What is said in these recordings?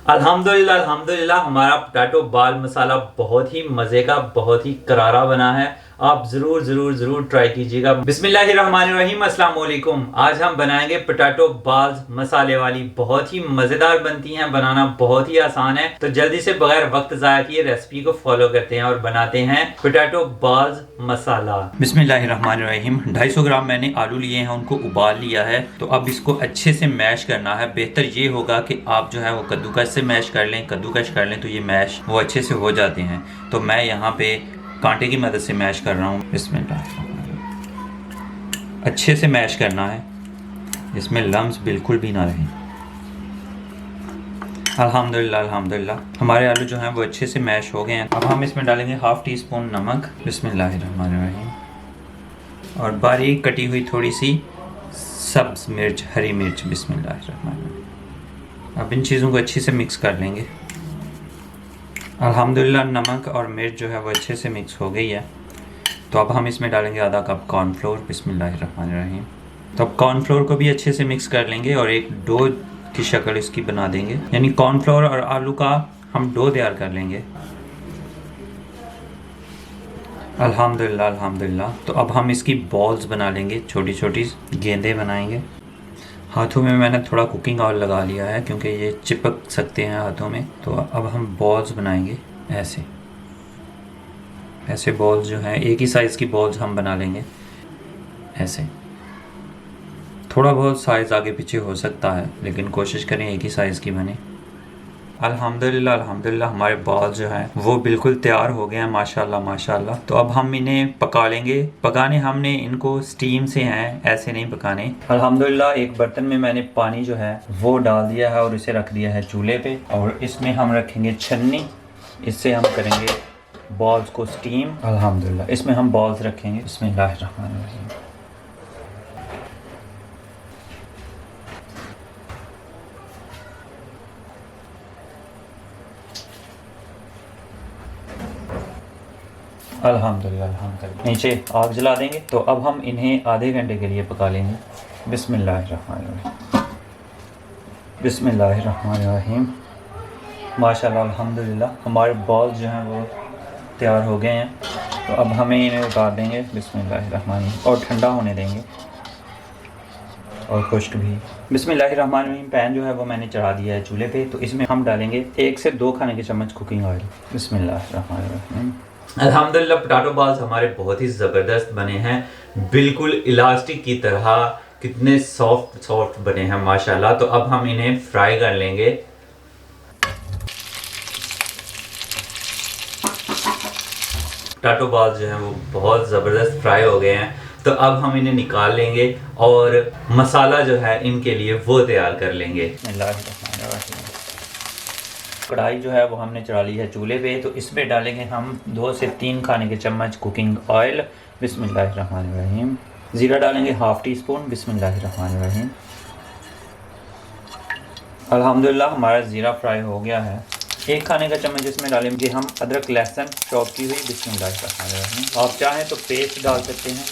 अल्हम्दुलिल्लाह अल्हम्दुलिल्लाह हमारा पोटैटो बाल मसाला बहुत ही मज़े का, बहुत ही करारा बना है। आप ज़रूर ज़रूर ज़रूर ट्राई कीजिएगा। बिस्मिल्लाहिर्रहमानिर्रहीम, अस्सलाम वालेकुम। आज हम बनाएंगे पोटैटो बाल्स मसाले वाली। बहुत ही मज़ेदार बनती हैं, बनाना बहुत ही आसान है। तो जल्दी से बगैर वक्त ज़ाया किए रेसिपी को फॉलो करते हैं और बनाते हैं पोटैटो बाल्स मसाला। बिस्मिल्लाहिर्रहमानिर्रहीम। 250 ग्राम मैंने आलू लिए हैं, उनको उबाल लिया है। तो अब इसको अच्छे से मैश करना है। बेहतर ये होगा कि आप जो है वो कद्दूकस से मैश कर लें, कद्दूकस कर लें तो ये मैश वो अच्छे से हो जाते हैं। तो मैं यहाँ पे कांटे की मदद से मैश कर रहा हूँ। इसमें अच्छे से मैश करना है, इसमें लम्स बिल्कुल भी ना रहें। अल्हम्दुलिल्लाह अल्हम्दुलिल्लाह हमारे आलू जो हैं वो अच्छे से मैश हो गए हैं। अब हम इसमें डालेंगे हाफ़ टी स्पून नमक, बिस्मिल्लाहिर्रहमानिर्रहीम, और बारीक कटी हुई थोड़ी सी सब्ज़ मिर्च, हरी मिर्च, बिस्मिल्लाहिर्रहमानिर्रहीम। अब इन चीज़ों को अच्छे से मिक्स कर लेंगे। अल्हम्दुलिल्लाह नमक और मिर्च जो है वो अच्छे से मिक्स हो गई है। तो अब हम इसमें डालेंगे आधा कप कॉर्नफ्लोर, बिस्मिल्लाहिर्रहमानिर्रहीम। तो अब कॉर्नफ्लोर को भी अच्छे से मिक्स कर लेंगे और एक डो की शक्ल इसकी बना देंगे, यानी कॉर्नफ्लोर और आलू का हम डो तैयार कर लेंगे। अल्हम्दुलिल्लाह अल्हम्दुलिल्लाह। तो अब हम इसकी बॉल्स बना लेंगे, छोटी छोटी गेंदें बनाएंगे। हाथों में मैंने थोड़ा कुकिंग ऑयल लगा लिया है क्योंकि ये चिपक सकते हैं हाथों में। तो अब हम बॉल्स बनाएंगे ऐसे ऐसे बॉल्स जो हैं एक ही साइज़ की बॉल्स हम बना लेंगे ऐसे। थोड़ा बहुत साइज़ आगे पीछे हो सकता है लेकिन कोशिश करें एक ही साइज़ की बने। अल्हम्दुलिल्लाह अल्हम्दुलिल्लाह हमारे बॉल जो हैं वो बिल्कुल तैयार हो गए हैं, माशाल्लाह माशाल्लाह। तो अब हम इन्हें पका लेंगे। पकाने हमने इनको स्टीम से हैं, ऐसे नहीं पकाने। अल्हम्दुलिल्लाह एक बर्तन में मैंने पानी जो है वो डाल दिया है और इसे रख दिया है चूल्हे पे, और इसमें हम रखेंगे छन्नी। इससे हम करेंगे बॉल्स को स्टीम। अल्हम्दुलिल्लाह इसमें हम बॉल्स रखेंगे। बिस्मिल्लाहिर्रहमानिर्रहीम। अल्हम्दुलिल्लाह अल्हम्दुलिल्लाह। नीचे आग जला देंगे। तो अब हम इन्हें आधे घंटे के लिए पका लेंगे। बिस्मिल्लाहिर्रहमानिर्रहीम, बिस्मिल्लाहिर्रहमानिर्रहीम। माशाल्लाह अल्हम्दुलिल्लाह हमारे बॉल्स जो हैं वो तैयार हो गए हैं। तो अब हमें इन्हें उतार देंगे बिस्मिल्लाहिर्रहमानिर्रहीम, और ठंडा होने देंगे और खुश्क भी। बिस्मिल्लाहिर्रहमानिर्रहीम। पैन जो है वो मैंने चढ़ा दिया है चूल्हे पे। तो इसमें हम डालेंगे 1 से 2 खाने के चम्मच कुकिंग ऑयल। बिस्मिल्लाहिर्रहमानिर्रहीम। अल्हम्दुलिल्लाह पोटैटो बॉल्स हमारे बहुत ही ज़बरदस्त बने हैं, बिल्कुल इलास्टिक की तरह। कितने सॉफ्ट सॉफ्ट बने हैं माशाल्लाह। तो अब हम इन्हें फ्राई कर लेंगे। पोटैटो बॉल्स जो हैं वो बहुत ज़बरदस्त फ्राई हो गए हैं। तो अब हम इन्हें निकाल लेंगे और मसाला जो है इनके लिए वो तैयार कर लेंगे। कढ़ाई जो है वो हमने चढ़ा ली है चूल्हे पे। तो इसमें डालेंगे हम 2 से 3 खाने के चम्मच कुकिंग ऑयल। बिस्मिल्लाहिर्रहमानिर्रहीम। ज़ीरा डालेंगे हाफ़ टी स्पून। बिस्मिल्लाहिर्रहमानिर्रहीम। अल्हम्दुलिल्लाह हमारा ज़ीरा फ्राई हो गया है। 1 खाने का चम्मच इसमें डालेंगे हम अदरक लहसुन चॉप की हुई। बिस्मिल्लाहिर्रहमानिर्रहीम। आप चाहें तो पेस्ट डाल सकते हैं,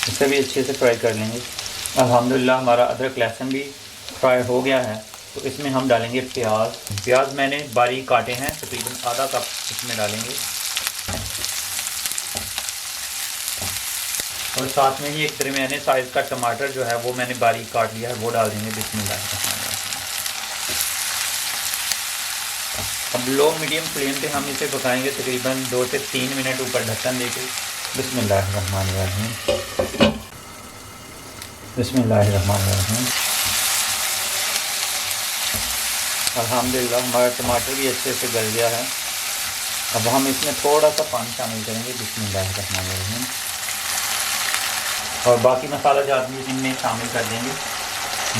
इसे भी अच्छे से फ्राई कर लेंगे। अल्हम्दुलिल्लाह हमारा अदरक लहसुन भी फ्राई हो गया है। तो इसमें हम डालेंगे प्याज। प्याज मैंने बारीक काटे हैं, तकरीबन आधा कप इसमें डालेंगे। और साथ में ही एक दरमियाने साइज़ का टमाटर जो है वो मैंने बारीक काट लिया है, वो डाल देंगे। बिस्मिल्लाहिर्रहमानिर्रहीम। अब लो मीडियम फ्लेम पे हम इसे पकाएंगे तकरीबन 2 से 3 मिनट ऊपर ढक्कन देके। बिस्मिल्लाहिर्रहमानिर्रहीम, बिस्मिल्लाहिर्रहमानिर्रहीम। अल्हम्दुलिल्लाह हमारा टमाटर भी अच्छे से गल गया है। अब हम इसमें थोड़ा सा पानी शामिल करेंगे। बिस्मिल्लाहिर्रहमानिर्रहीम। और बाकी मसाला जात भी इनमें शामिल कर देंगे।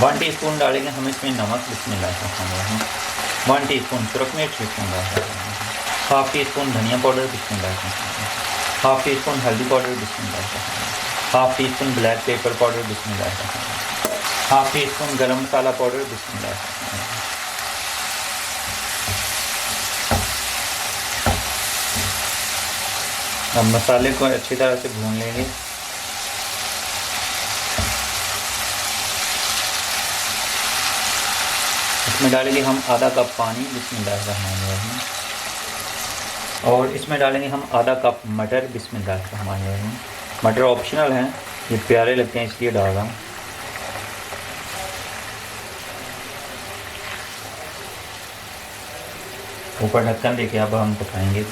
1 टीस्पून डालेंगे हम इसमें नमक। बिस्मिल्लाहिर्रहमानिर्रहीम। 1 टीस्पून सुरख मिर्च। बिस्मिल्लाहिर्रहमानिर्रहीम। हाफ़ टी स्पून धनिया पाउडर। बिस्मिल्लाहिर्रहमानिर्रहीम। हाफ़ टी स्पून हल्दी पाउडर। बिस्मिल्लाहिर्रहमानिर्रहीम। Half tea spoon black pepper powder. बिस्मिल्लाहिर्रहमानिर्रहीम। हाफ़ टी स्पून गरम मसाला पाउडर। बिस्मिल्लाहिर्रहमानिर्रहीम। अब मसाले को अच्छी तरह से भून लेंगे। इसमें डालेंगे हम आधा कप पानी, बिस्मिल्लाहिर्रहमानिर्रहीम। और इसमें डालेंगे हम आधा कप मटर, बिस्मिल्लाहिर्रहमानिर्रहीम। मटर ऑप्शनल हैं, ये प्यारे लगते हैं इसलिए डाल रहा हूँ। ऊपर ढक्कन देके अब हम पकाएंगे।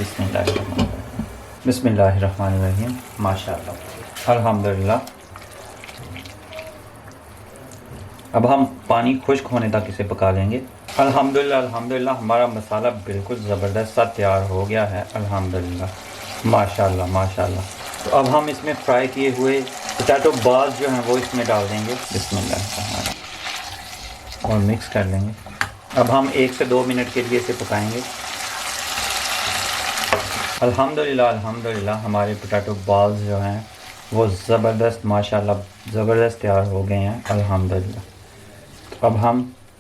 बिस्मिल्लाहिर्रहमानिर्रहीम। माशाअल्लाह, अल्हम्दुलिल्लाह। अब हम पानी खुश्क होने तक इसे पका लेंगे। अल्हम्दुलिल्लाह अल्हम्दुलिल्लाह, हमारा मसाला बिल्कुल ज़बरदस्त सा तैयार हो गया है। अल्हम्दुलिल्लाह, माशाअल्लाह माशाअल्लाह। तो अब हम इसमें फ्राई किए हुए पोटैटो बॉल्स जो हैं वो इसमें डाल देंगे, बिस्मिल्लाह, और मिक्स कर लेंगे। अब हम 1 से 2 मिनट के लिए इसे पकाएंगे। अल्हम्दुलिल्लाह अल्हम्दुलिल्लाह, हमारे पोटैटो बॉल्स जो हैं वो ज़बरदस्त माशाअल्लाह ज़बरदस्त तैयार हो गए हैं। अल्हम्दुलिल्लाह। तो अब हम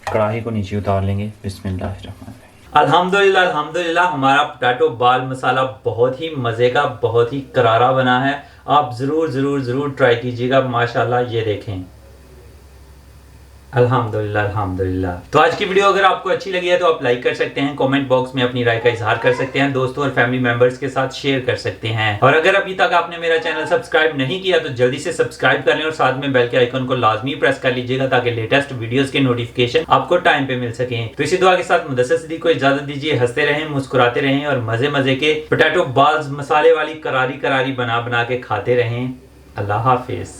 कढ़ाई को नीचे उतार लेंगे। बिस्मिल्लाहिर्रहमानिर्रहीम। अल्हम्दुलिल्लाह अल्हम्दुलिल्लाह, हमारा पोटैटो बाल मसाला बहुत ही मज़े का, बहुत ही करारा बना है। आप ज़रूर ज़रूर ज़रूर ट्राई कीजिएगा। माशाअल्लाह, ये देखें। अल्हम्दुलिल्लाह अल्हम्दुलिल्लाह। तो आज की वीडियो अगर आपको अच्छी लगी है तो आप लाइक कर सकते हैं, कमेंट बॉक्स में अपनी राय का इजहार कर सकते हैं, दोस्तों और फैमिली मेंबर्स के साथ शेयर कर सकते हैं। और अगर अभी तक आपने मेरा चैनल सब्सक्राइब नहीं किया तो जल्दी से सब्सक्राइब कर लें और साथ में बेल के आइकन को लाजमी प्रेस कर लीजिएगा ताकि लेटेस्ट वीडियोस के नोटिफिकेशन आपको टाइम पे मिल सके। तो इसी दुआ के साथ मुदस्सिर सिद्दीक को इजाजत दीजिए। हंसते रहें, मुस्कुराते रहें और मजे मजे के पोटैटो बॉल्स मसाले वाली करारी करारी बना बना के खाते रहें। अल्लाह हाफिज।